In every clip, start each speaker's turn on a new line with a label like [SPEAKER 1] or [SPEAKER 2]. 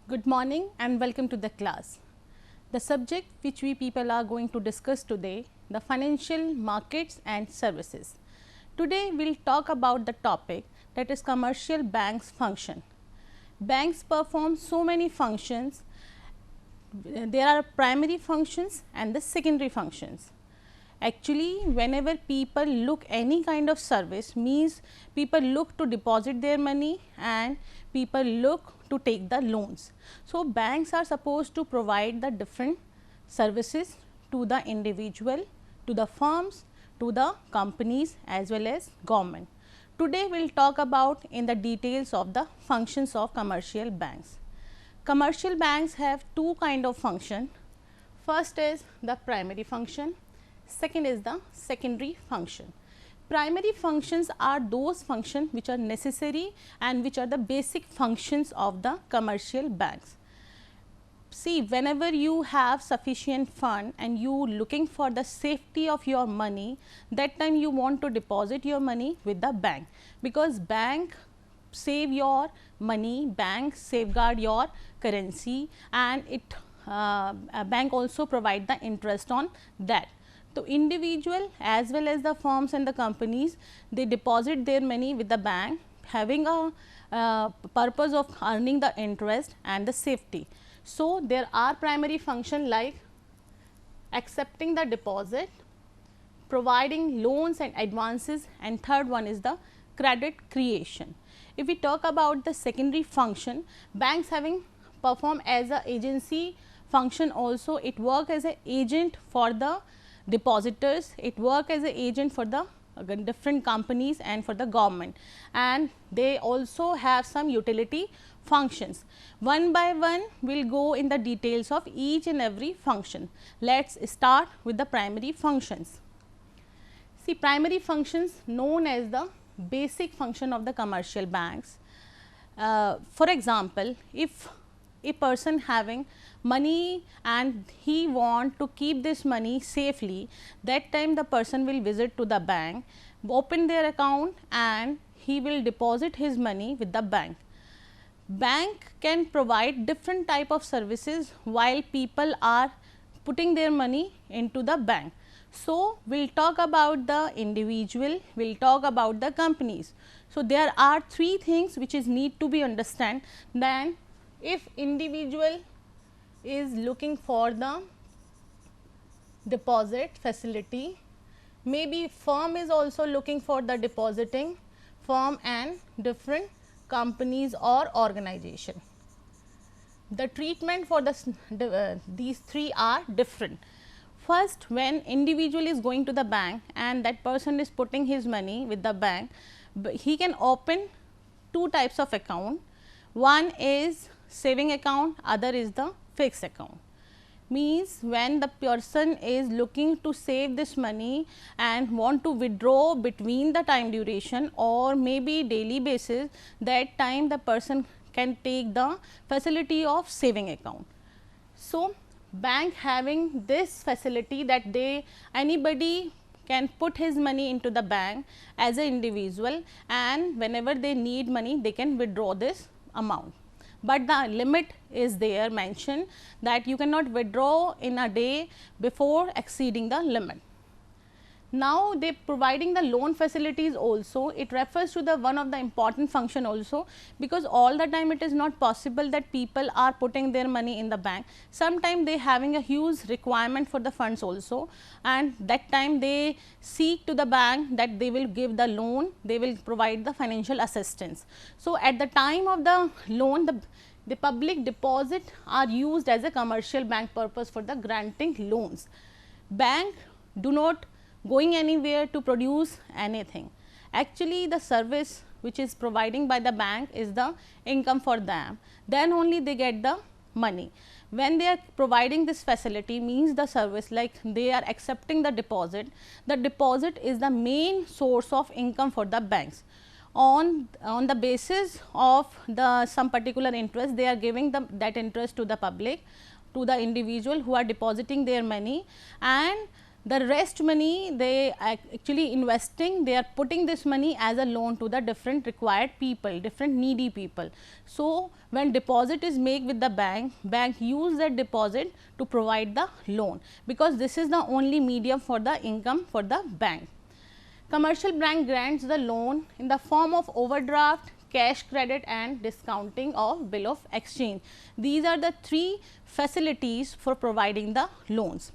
[SPEAKER 1] Good morning and welcome to the class. The subject which we people are going to discuss today, the financial markets and services. Today we will talk about the topic that is commercial banks function. Banks perform so many functions. There are primary functions and the secondary functions. Actually, whenever people look any kind of service, means people look to deposit their money and people look to take the loans. So, banks are supposed to provide the different services to the individual, to the firms, to the companies as well as government. Today, we will talk about in the details of the functions of commercial banks. Commercial banks have two kind of function. First is the primary function, second is the secondary function. Primary functions are those functions which are necessary and which are the basic functions of the commercial banks. See, whenever you have sufficient fund and you looking for the safety of your money, that time you want to deposit your money with the bank, because bank save your money, bank safeguard your currency, and a bank also provide the interest on that. So, individual as well as the firms and the companies, they deposit their money with the bank having a purpose of earning the interest and the safety. So, there are primary function like accepting the deposit, providing loans and advances, and third one is the credit creation. If we talk about the secondary function, banks having perform as a agency function also, it work as a agent for the depositors, it work as an agent for the different companies and for the government, and they also have some utility functions. One by one we will go in the details of each and every function. Let us start with the primary functions. See, primary functions known as the basic function of the commercial banks. For example, if a person having money and he want to keep this money safely, that time the person will visit to the bank, open their account and he will deposit his money with the bank. Bank can provide different type of services while people are putting their money into the bank. So, we will talk about the individual, we will talk about the companies. So, there are three things which is need to be understand. Then if individual is looking for the deposit facility, maybe firm is also looking for the depositing firm and different companies or organization. The treatment for these three are different. First, when individual is going to the bank and that person is putting his money with the bank, he can open two types of account. One is saving account, other is the fixed account. Means when the person is looking to save this money and want to withdraw between the time duration or maybe daily basis, that time the person can take the facility of saving account. So, bank having this facility that anybody can put his money into the bank as an individual, and whenever they need money they can withdraw this amount. But the limit is there mentioned that you cannot withdraw in a day before exceeding the limit. Now, they providing the loan facilities also, it refers to the one of the important function also, because all the time it is not possible that people are putting their money in the bank. Sometimes they having a huge requirement for the funds also, and that time they seek to the bank that they will give the loan, they will provide the financial assistance. So, at the time of the loan, the public deposit are used as a commercial bank purpose for the granting loans. Bank do not going anywhere to produce anything. Actually, the service which is providing by the bank is the income for them, then only they get the money. When they are providing this facility, means the service like they are accepting the deposit is the main source of income for the banks. On the basis of some particular interest, they are giving that interest to the public, to the individual who are depositing their money, and The rest money they actually investing, they are putting this money as a loan to the different required people, different needy people. So, when deposit is made with the bank, bank use that deposit to provide the loan, because this is the only medium for the income for the bank. Commercial bank grants the loan in the form of overdraft, cash credit and discounting of bill of exchange. These are the three facilities for providing the loans.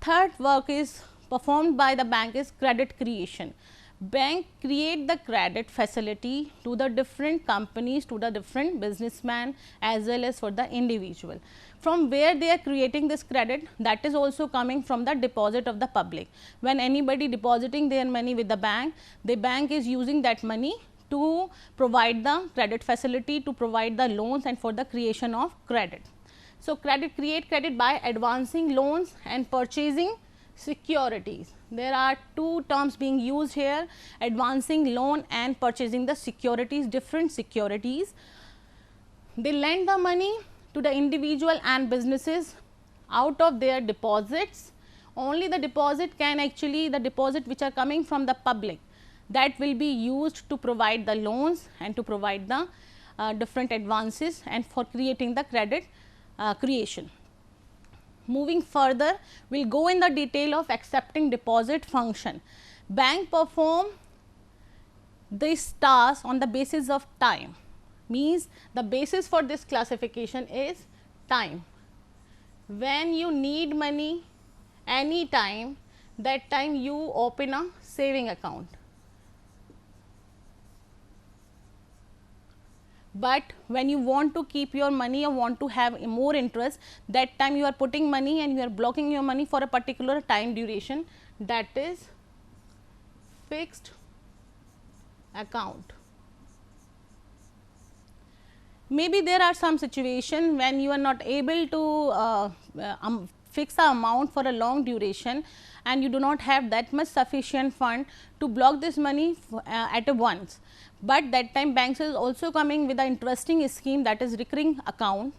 [SPEAKER 1] Third work is performed by the bank is credit creation. Bank create the credit facility to the different companies, to the different businessmen as well as for the individual. From where they are creating this credit, that is also coming from the deposit of the public. When anybody depositing their money with the bank is using that money to provide the credit facility, to provide the loans and for the creation of credit. So, create credit by advancing loans and purchasing securities. There are two terms being used here, advancing loan and purchasing the securities, different securities. They lend the money to the individual and businesses out of their deposits. Only the deposit can actually, the deposit which are coming from the public, that will be used to provide the loans and to provide the different advances and for creating the credit creation. Moving further, we will go in the detail of accepting deposit function. Bank perform this task on the basis of time, means the basis for this classification is time. When you need money any time, that time you open a saving account. But when you want to keep your money or want to have more interest, that time you are putting money and you are blocking your money for a particular time duration, that is fixed account. Maybe there are some situation when you are not able to fix the amount for a long duration and you do not have that much sufficient fund to block this money at a once. But that time banks is also coming with an interesting scheme, that is recurring account.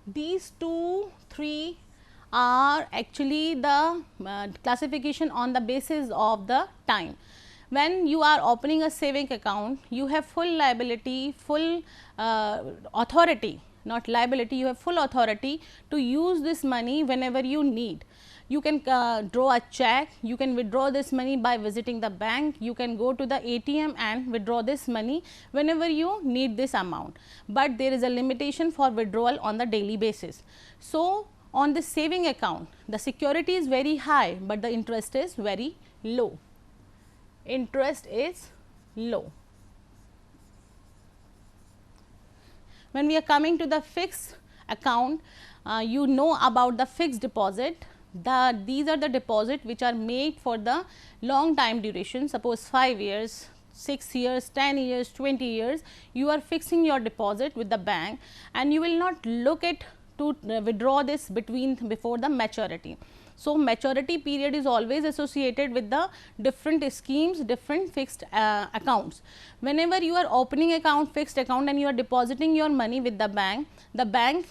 [SPEAKER 1] These 2, 3 are actually the classification on the basis of the time. When you are opening a saving account, you have full liability, full authority, not liability, you have full authority to use this money whenever you need. You can draw a check, you can withdraw this money by visiting the bank, you can go to the ATM and withdraw this money whenever you need this amount. But there is a limitation for withdrawal on the daily basis. So, on this saving account, the security is very high, but the interest is very low. Interest is low. When we are coming to the fixed account, you know about the fixed deposit. These are the deposit which are made for the long time duration, suppose 5 years, 6 years, 10 years, 20 years, you are fixing your deposit with the bank and you will not look at to withdraw this before the maturity. So, maturity period is always associated with the different schemes, different fixed accounts. Whenever you are opening account, fixed account and you are depositing your money with the bank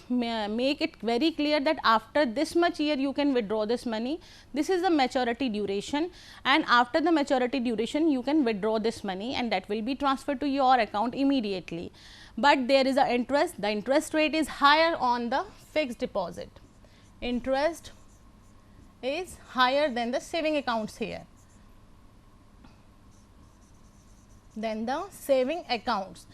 [SPEAKER 1] make it very clear that after this much year you can withdraw this money. This is the maturity duration and after the maturity duration you can withdraw this money and that will be transferred to your account immediately. But there is a interest, the interest rate is higher on the fixed deposit. Interest is higher than the saving accounts here, than the saving accounts.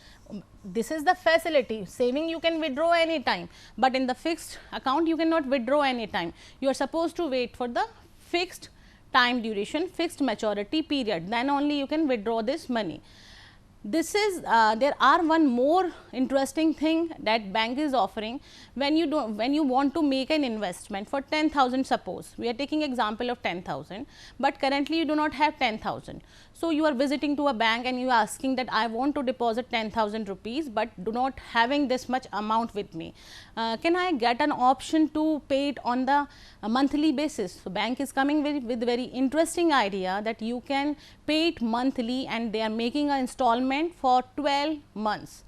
[SPEAKER 1] This is the facility, saving you can withdraw any time, but in the fixed account you cannot withdraw any time. You are supposed to wait for the fixed time duration, fixed maturity period, then only you can withdraw this money. This is there are one more interesting thing that bank is offering. When you want to make an investment for 10,000, suppose we are taking example of 10,000, but currently you do not have 10,000. So, you are visiting to a bank and you are asking that I want to deposit 10,000 rupees, but do not having this much amount with me. Can I get an option to pay it on the monthly basis? So, bank is coming with very interesting idea that you can pay it monthly and they are making an installment for 12 months.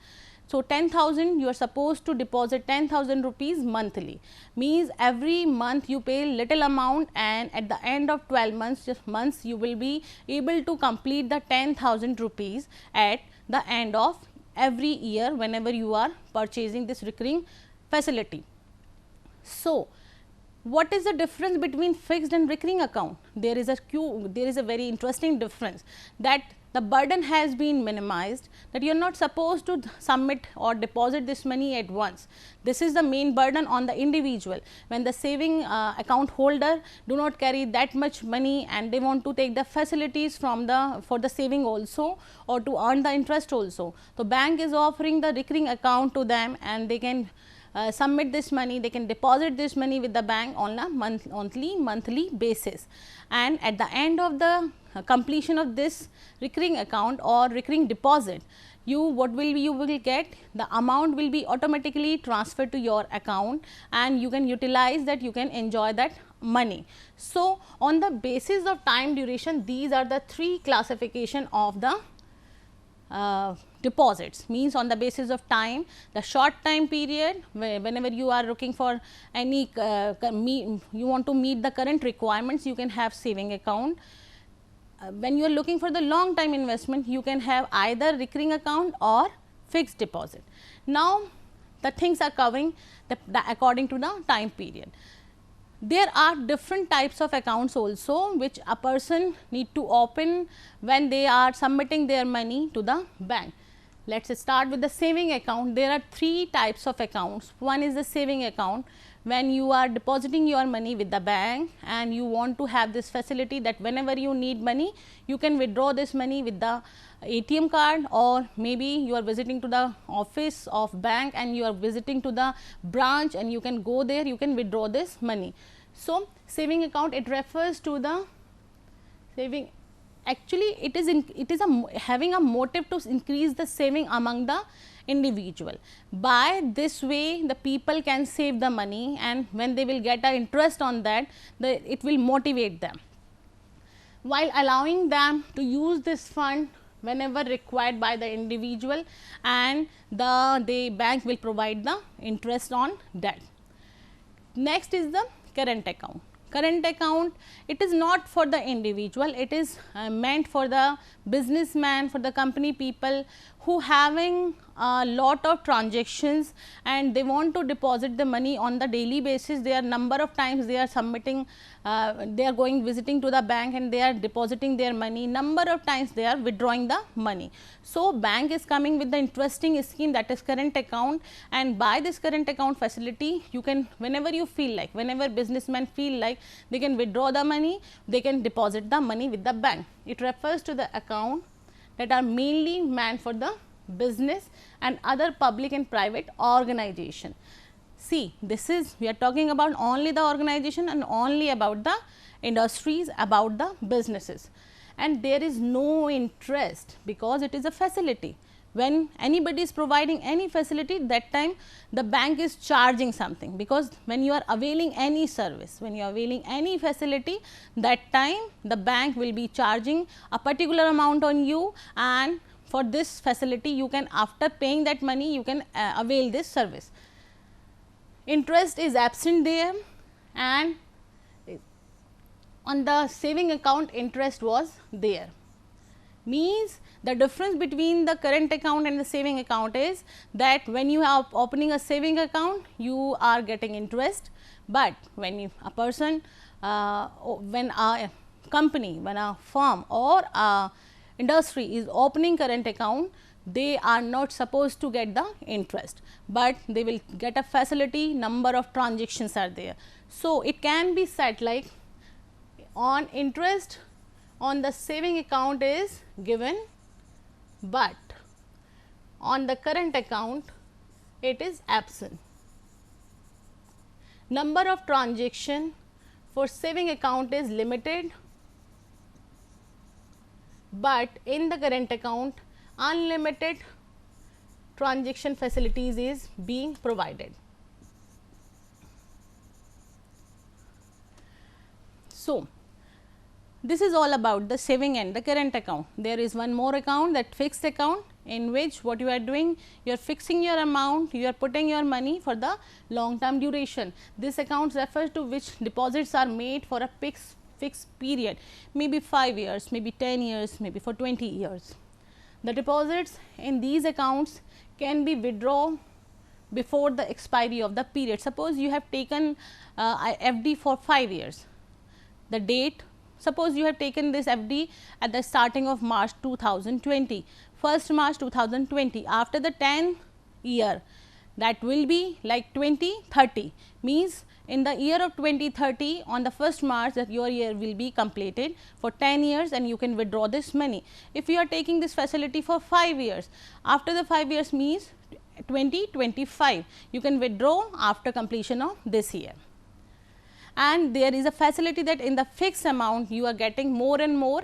[SPEAKER 1] So 10,000, you are supposed to deposit 10,000 rupees monthly, means every month you pay little amount, and at the end of 12 months, just months, you will be able to complete the 10,000 rupees at the end of every year whenever you are purchasing this recurring facility. So what is the difference between fixed and recurring account? There is a very interesting difference, that the burden has been minimized, that you are not supposed to submit or deposit this money at once. This is the main burden on the individual. When the saving account holder do not carry that much money and they want to take the facilities from for the saving also, or to earn the interest also. So bank is offering the recurring account to them, and they can submit this money, they can deposit this money with the bank on a monthly basis, and at the end of the completion of this recurring account or recurring deposit, you will get, the amount will be automatically transferred to your account, and you can utilize that, you can enjoy that money. So on the basis of time duration, these are the three classification of the deposits, means on the basis of time, the short time period, whenever you are looking for any you want to meet the current requirements, you can have saving account. When you are looking for the long time investment, you can have either recurring account or fixed deposit. Now the things are covering according to the time period. There are different types of accounts also which a person need to open when they are submitting their money to the bank. Let us start with the saving account. There are three types of accounts. One is the saving account, when you are depositing your money with the bank and you want to have this facility that whenever you need money, you can withdraw this money with the ATM card, or maybe you are visiting to the office of bank and you are visiting to the branch and you can go there, you can withdraw this money. So saving account, it refers to the saving, actually it is having a motive to increase the saving among the individual. By this way the people can save the money, and when they will get an interest on that, it will motivate them, while allowing them to use this fund whenever required by the individual, and the bank will provide the interest on that. Next is the current account. Current account, it is not for the individual, it is meant for the businessman, for the company people who having a lot of transactions and they want to deposit the money on the daily basis. There are number of times they are submitting, they are going visiting to the bank and they are depositing their money, number of times they are withdrawing the money. So bank is coming with the interesting scheme, that is current account, and by this current account facility, you can, whenever you feel like, whenever businessmen feel like, they can withdraw the money, they can deposit the money with the bank. It refers to the account that are mainly meant for the business and other public and private organization. See, this is, we are talking about only the organization and only about the industries, about the businesses, and there is no interest because it is a facility. When anybody is providing any facility, that time the bank is charging something, because when you are availing any service, when you are availing any facility, that time the bank will be charging a particular amount on you, and for this facility you can, after paying that money, you can avail this service. Interest is absent there, and on the saving account interest was there. Means the difference between the current account and the saving account is that when you are opening a saving account, you are getting interest, but when a person, when a company, when a firm or a industry is opening current account, they are not supposed to get the interest, but they will get a facility, number of transactions are there. So it can be said like, on interest on the saving account is given, but on the current account it is absent. Number of transaction for saving account is limited, but in the current account unlimited transaction facilities is being provided. So this is all about the saving and the current account. There is one more account, that fixed account. in which what you are doing, you are fixing your amount, you are putting your money for the long term duration. This account refers to which deposits are made for a fixed period, maybe 5 years, maybe 10 years, maybe for 20 years. The deposits in these accounts can be withdrawn before the expiry of the period. Suppose you have taken FD for 5 years, the date, suppose you have taken this FD at the starting of March 2020, 1st March 2020, after the 10 year, that will be like 2030, means in the year of 2030 on the 1st March that your year will be completed for 10 years and you can withdraw this money. If you are taking this facility for 5 years, after the 5 years means 2025, you can withdraw after completion of this year. And there is a facility that in the fixed amount you are getting more and more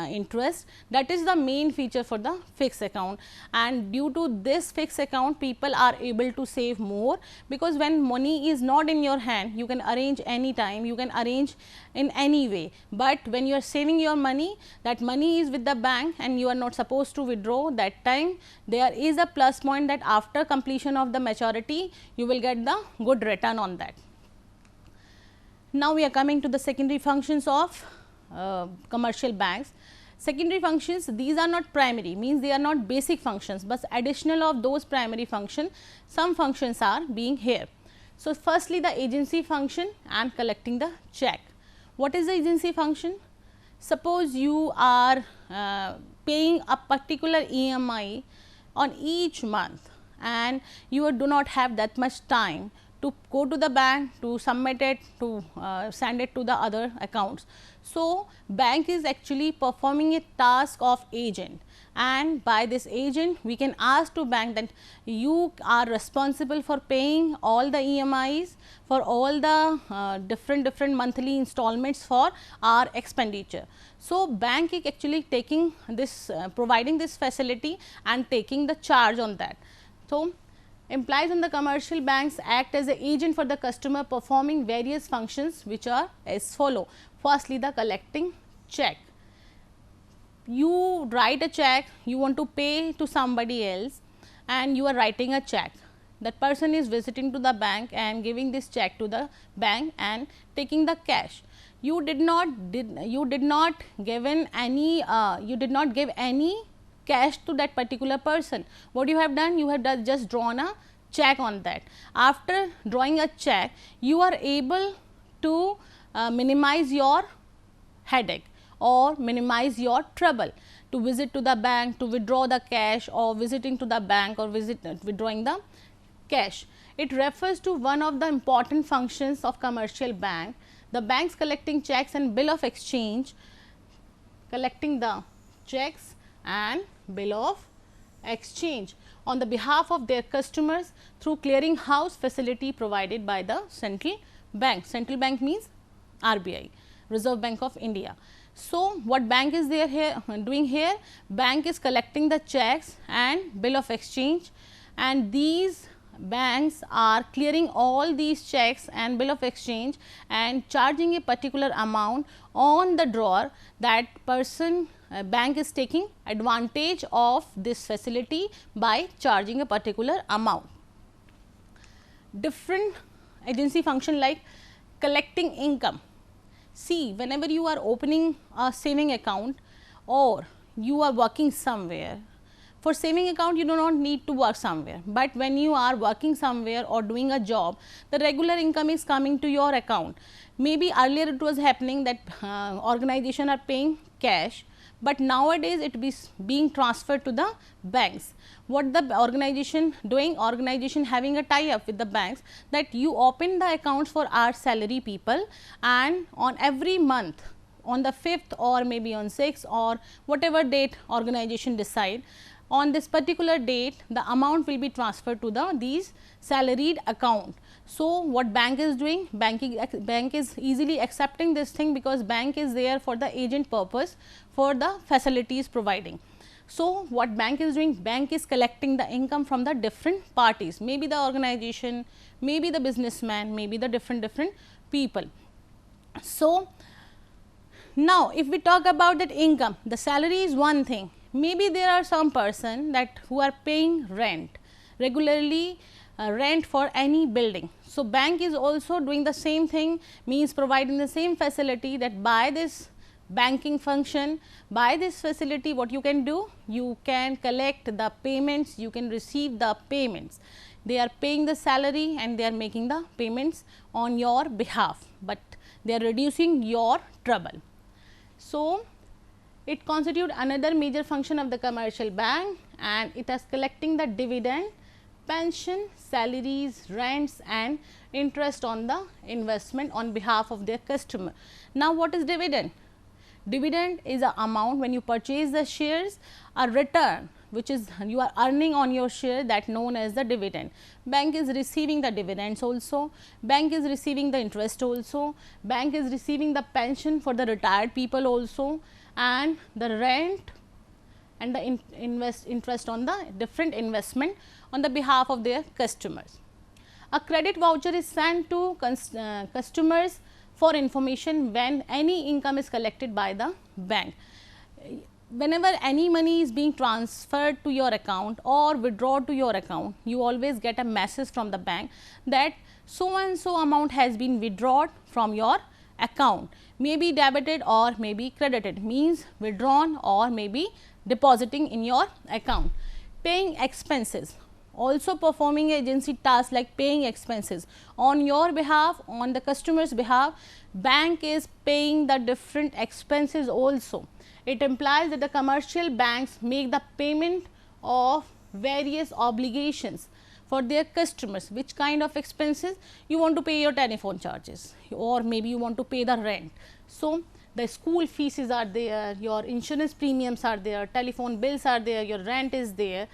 [SPEAKER 1] interest. That is the main feature for the fixed account, and due to this fixed account people are able to save more, because when money is not in your hand you can arrange any time, you can arrange in any way, but when you are saving your money, that money is with the bank and you are not supposed to withdraw that time. There is a plus point that after completion of the maturity you will get the good return on that. Now, we are coming to the secondary functions of commercial banks. Secondary functions, these are not primary, means they are not basic functions, but additional of those primary function, some functions are being here. So, firstly the agency function and collecting the check. What is the agency function? Suppose you are paying a particular EMI on each month and you do not have that much time to go to the bank to submit it, to send it to the other accounts. So, bank is actually performing a task of agent, and by this agent we can ask to bank that you are responsible for paying all the EMIs for all the different monthly installments for our expenditure. So, bank is actually taking this providing this facility and taking the charge on that. So, employees in the commercial banks act as an agent for the customer, performing various functions which are as follow. Firstly, the collecting check. You write a check, you want to pay to somebody else and you are writing a check. That person is visiting to the bank and giving this check to the bank and taking the cash. You did not give any cash to that particular person. What you have done? You have just drawn a check on that. After drawing a check, you are able to minimize your headache or minimize your trouble to visit to the bank to withdraw the cash, or visiting to the bank or withdrawing the cash. It refers to one of the important functions of commercial bank. The banks collecting checks and bill of exchange, collecting the checks and bill of exchange on the behalf of their customers through clearing house facility provided by the central bank. Central bank means RBI, Reserve Bank of India. So, what bank is there here doing here? Bank is collecting the checks and bill of exchange, and these banks are clearing all these checks and bill of exchange and charging a particular amount on the drawer. That person bank is taking advantage of this facility by charging a particular amount. Different agency function like collecting income. See, whenever you are opening a saving account or you are working somewhere, for saving account you do not need to work somewhere, but when you are working somewhere or doing a job, the regular income is coming to your account. Maybe earlier it was happening that organization are paying cash, but nowadays it is being transferred to the banks. What the organization doing? Organization having a tie up with the banks that you open the accounts for our salary people, and on every month on the 5th or maybe on 6th or whatever date organization decide, on this particular date the amount will be transferred to these salaried account. So, what bank is doing? Bank is easily accepting this thing, because bank is there for the agent purpose for the facilities providing. So, what bank is doing? Bank is collecting the income from the different parties, maybe the organization, maybe the businessman, maybe the different people. So, now if we talk about that income, the salary is one thing, maybe there are some person that who are paying rent regularly, rent for any building. So, bank is also doing the same thing, means providing the same facility, that by this banking function, by this facility what you can do, you can collect the payments, you can receive the payments. They are paying the salary and they are making the payments on your behalf, but they are reducing your trouble. So, it constitutes another major function of the commercial bank, and it is collecting the dividend, pension, salaries, rents and interest on the investment on behalf of their customer. Now, what is dividend? Dividend is a amount when you purchase the shares, a return which is you are earning on your share, that known as the dividend. Bank is receiving the dividends also, bank is receiving the interest also, bank is receiving the pension for the retired people also, and the rent and the interest on the different investment on the behalf of their customers. A credit voucher is sent to customers for information when any income is collected by the bank. Whenever any money is being transferred to your account or withdrawn to your account, you always get a message from the bank that so and so amount has been withdrawn from your account, may be debited or may be credited, means withdrawn or may be depositing in your account. Paying expenses, also performing agency tasks like paying expenses on your behalf, on the customer's behalf. Bank is paying the different expenses also. It implies that the commercial banks make the payment of various obligations for their customers. Which kind of expenses? You want to pay your telephone charges, or maybe you want to pay the rent. So, the school fees are there, your insurance premiums are there, telephone bills are there, your rent is there.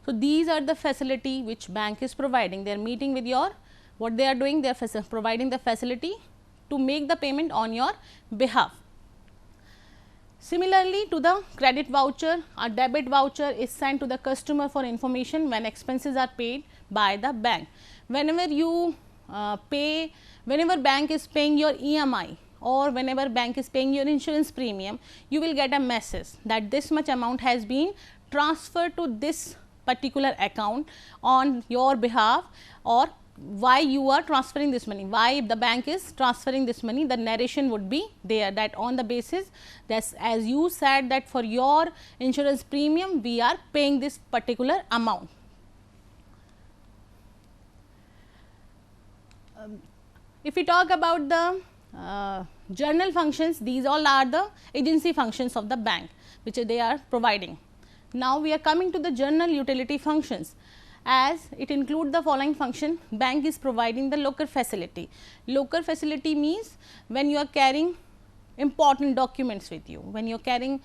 [SPEAKER 1] So, these are the facility which bank is providing. They are meeting with your, what they are doing, they are providing the facility to make the payment on your behalf. Similarly, to the credit voucher, a debit voucher is sent to the customer for information when expenses are paid by the bank. Whenever you whenever bank is paying your EMI or whenever bank is paying your insurance premium, you will get a message that this much amount has been transferred to this particular account on your behalf, or why you are transferring this money, why the bank is transferring this money. The narration would be there, that on the basis that as you said that for your insurance premium we are paying this particular amount. If we talk about the journal functions, these all are the agency functions of the bank which they are providing. Now, we are coming to the journal utility functions, as it includes the following function. Bank is providing the locker facility. Locker facility means when you are carrying important documents with you, when you are carrying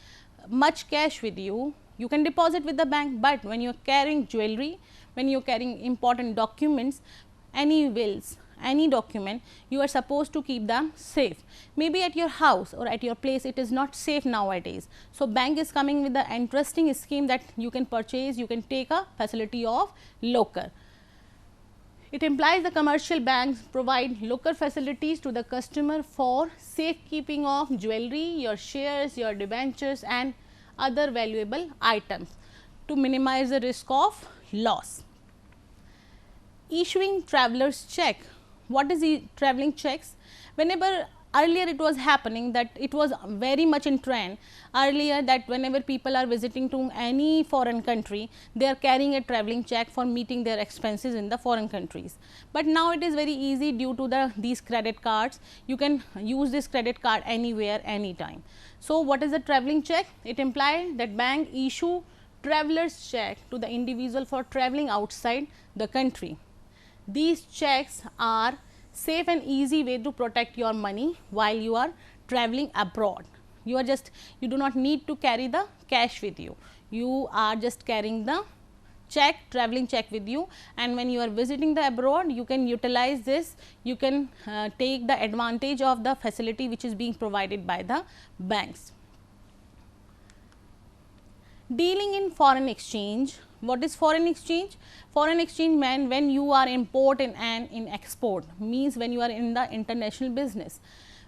[SPEAKER 1] much cash with you, you can deposit with the bank, but when you are carrying jewelry, when you are carrying important documents, any wills, any document, you are supposed to keep them safe. Maybe at your house or at your place it is not safe nowadays. So, bank is coming with the interesting scheme that you can purchase, you can take a facility of locker. It implies the commercial banks provide locker facilities to the customer for safekeeping of jewelry, your shares, your debentures and other valuable items to minimize the risk of loss. Issuing travelers check. What is the traveling checks? Whenever earlier it was happening that it was very much in trend earlier that whenever people are visiting to any foreign country, they are carrying a traveling check for meeting their expenses in the foreign countries. But now it is very easy due to these credit cards. You can use this credit card anywhere, anytime. So, what is the traveling check? It implies that bank issue travelers check to the individual for traveling outside the country. These checks are safe and easy way to protect your money while you are traveling abroad. You do not need to carry the cash with you. You are just carrying the check, traveling check with you, and when you are visiting the abroad, you can utilize this. You can take the advantage of the facility which is being provided by the banks. Dealing in foreign exchange. What is foreign exchange? Foreign exchange means when you are import and in export, means when you are in the international business.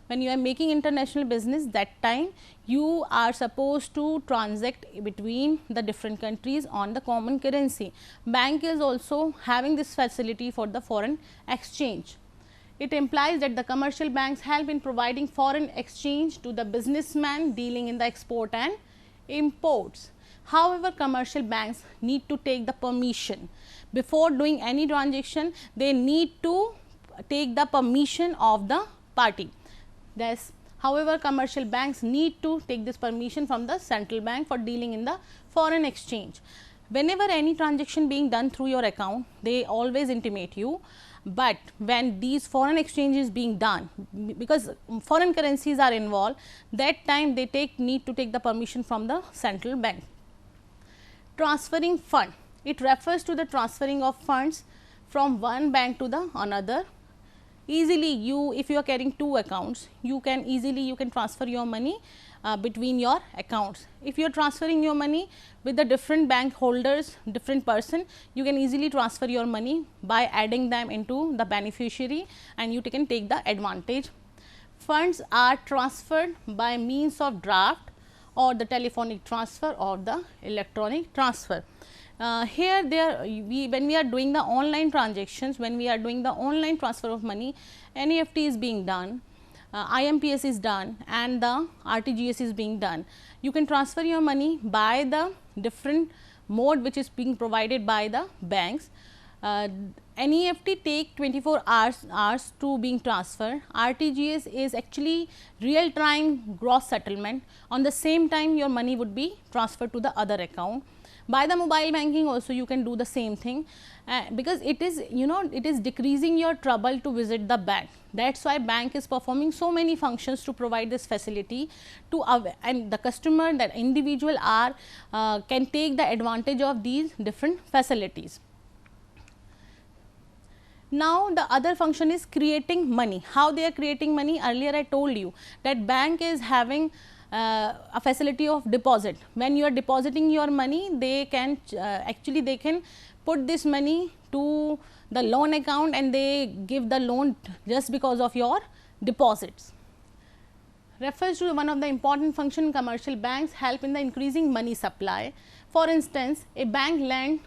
[SPEAKER 1] when you are making international business, that time you are supposed to transact between the different countries on the common currency. Bank is also having this facility for the foreign exchange. It implies that the commercial banks help in providing foreign exchange to the businessman dealing in the export and imports. However, commercial banks need to take the permission before doing any transaction. They need to take the permission of the party. Thus, however, commercial banks need to take this permission from the central bank for dealing in the foreign exchange. Whenever any transaction being done through your account, they always intimate you. But when these foreign exchange is being done, because foreign currencies are involved, that time they need to take the permission from the central bank. Transferring fund, it refers to the transferring of funds from one bank to the another. Easily, if you are carrying two accounts, you can transfer your money between your accounts. If you are transferring your money with the different bank holders, different person, you can easily transfer your money by adding them into the beneficiary, and you can take the advantage. Funds are transferred by means of draft or the telephonic transfer or the electronic transfer. When we are doing the online transactions, when we are doing the online transfer of money, NEFT is being done, IMPS is done, and the RTGS is being done. You can transfer your money by the different mode which is being provided by the banks. NEFT take 24 hours to being transferred. RTGS is actually real time gross settlement. On the same time, your money would be transferred to the other account. By the mobile banking also you can do the same thing, because it is it is decreasing your trouble to visit the bank. That is why bank is performing so many functions to provide this facility to and the customer, that individual can take the advantage of these different facilities. Now, the other function is creating money. How they are creating money? Earlier I told you that bank is having a facility of deposit. When you are depositing your money, they can they can put this money to the loan account, and they give the loan just because of your deposits. Refers to one of the important function. Commercial banks help in the increasing money supply. For instance, a bank lend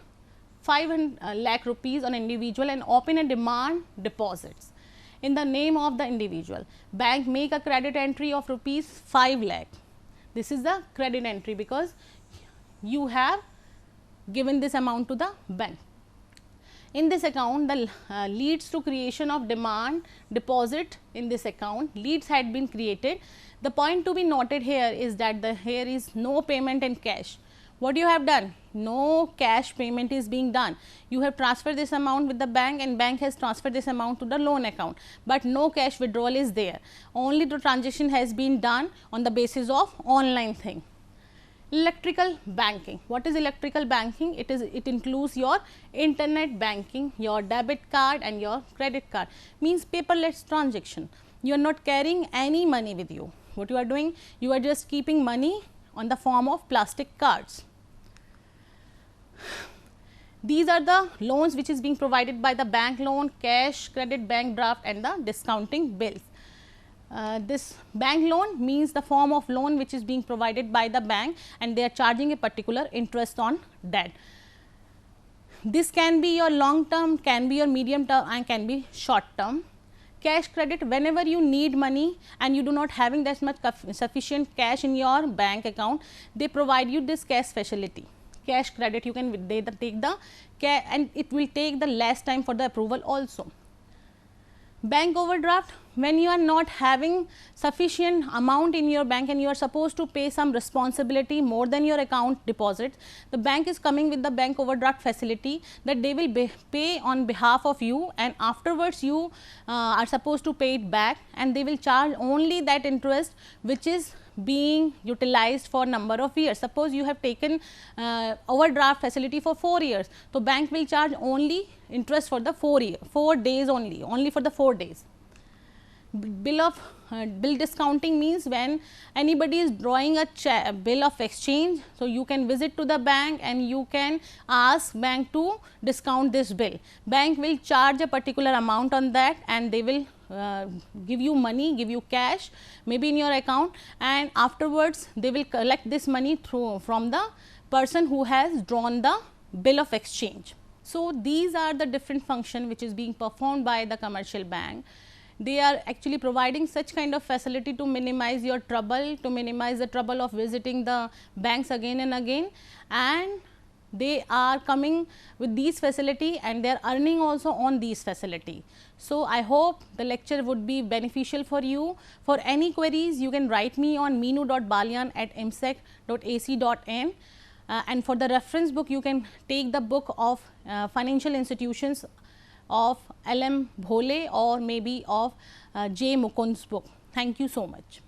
[SPEAKER 1] 500 lakh rupees on individual and open a demand deposits in the name of the individual. Bank make a credit entry of rupees 5 lakh. This is the credit entry because you have given this amount to the bank. In this account, the leads to creation of demand deposit in this account, leads had been created. The point to be noted here is that here is no payment in cash. What you have done? No cash payment is being done. You have transferred this amount with the bank, and bank has transferred this amount to the loan account, but no cash withdrawal is there. Only the transaction has been done on the basis of online thing. Electrical banking. What is electrical banking? It includes your internet banking, your debit card and your credit card. Means paperless transaction. You are not carrying any money with you. What you are doing? You are just keeping money on the form of plastic cards. These are the loans which is being provided by the bank: loan, cash, credit, bank draft, and the discounting bills. This bank loan means the form of loan which is being provided by the bank, and they are charging a particular interest on that. This can be your long term, can be your medium term, and can be short term. Cash credit, whenever you need money and you do not having that much sufficient cash in your bank account, they provide you this cash facility. Cash credit, you can take the cash, and it will take the less time for the approval also. Bank overdraft, when you are not having sufficient amount in your bank and you are supposed to pay some responsibility more than your account deposits, the bank is coming with the bank overdraft facility that they will pay on behalf of you, and afterwards you are supposed to pay it back, and they will charge only that interest which is being utilized for number of years. Suppose you have taken overdraft facility for 4 years, so bank will charge only interest for the 4 days only for the 4 days. Bill discounting means when anybody is drawing a bill of exchange, so you can visit to the bank and you can ask bank to discount this bill. Bank will charge a particular amount on that, and they will give you money, give you cash maybe in your account, and afterwards they will collect this money from the person who has drawn the bill of exchange. So, these are the different function which is being performed by the commercial bank. They are actually providing such kind of facility to minimize your trouble, to minimize the trouble of visiting the banks again and again, and they are coming with these facility and they are earning also on these facility. So, I hope the lecture would be beneficial for you. For any queries, you can write me on meenu.balian@emsec.ac.in. And for the reference book, you can take the book of financial institutions of L.M. Bhole or maybe of J. Mukund's book. Thank you so much.